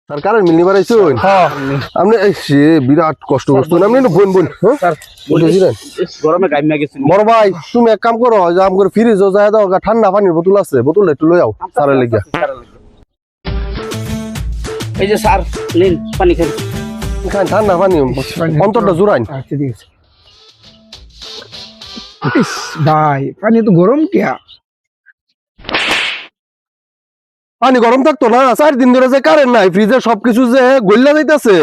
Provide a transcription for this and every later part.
sir current মিল নিবার আইছুন হ্যাঁ আপনি সে বিরাট কষ্ট করছেন আপনি একটু বোন বোন হ্যাঁ স্যার বুঝেছিলেন গরমে গাইমা গেছি বড় ভাই তুমি এক কাম করো যে আমার ফ্রিজও যায় দাও ঠান্ডা পানির বোতল আছে বোতল একটু লই আও স্যারের লেগে এই যে স্যার নিন পানি খান খান ঠান্ডা পানি অন্তরটা জুড়াইন আচ্ছা ঠিক আছে ইস, ভাই পানি তো গরম কিয়া পানি গরম থাকতো না 4 দিন ধরে যে কারেন্ট নাই ফ্রিজে সবকিছু যে গল্লা যাইতাছে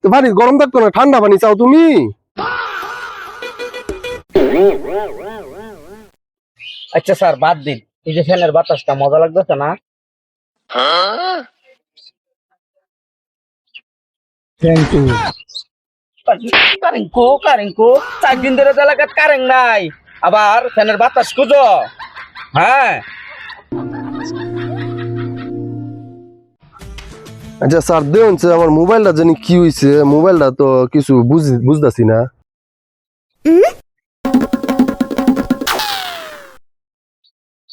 তো পানি গরম থাকতো না ঠান্ডা পানি চাও তুমি আচ্ছা স্যার বাদ দিন এই যে ফ্যানের বাতাসটা মজা লাগতেছে না থ্যাংক ইউ কারেন্ট 4 দিন ধরে এলাকাত কারেন্ট নাই আবার ফ্যানের বাতাস খুঁজো হ্যাঁ আচ্ছা স্যার দেন আমার মোবাইলটা জানি কি হইছে মোবাইলটা তো কিছু বুঝতাছি না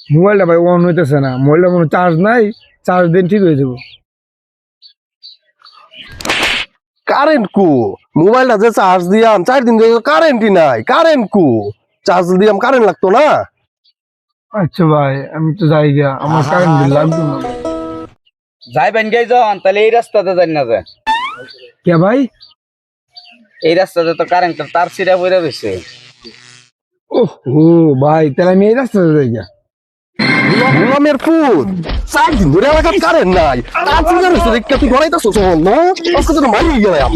মোবাইলটা ভাই অন হইতেছে না মোবাইলটা কোনো চার্জ নাই চার্জ দিন ঠিক হয়ে যাবো কারেন্ট কু মোবাইলটা যে চার্জ দিয়াম 4 দিন ধরে কারেন্টই নাই কারেন্ট কু চার্জ দিয়াম কারেন্ট লাগতো না আচ্ছা ভাই আমি তো যাই গিয়া আমার কারেন্ট বিল লাগবে না যাইবেন গাই যখন তাহলে এই রাস্তাতে যাই না যায় কে ভাই এই রাস্তাতে তো কারেন্টের তার ছিঁড়া পড়ে রয়েছে ওহ ও ভাই তাহলে আমি এই রাস্তাতে যাই গিয়া গোলামের ফুট 4 দিন ধরে এলাকাত কারেন্ট নাই তারপরে তুই ঘরাইতাছ না আজকে তো মারি গেলাম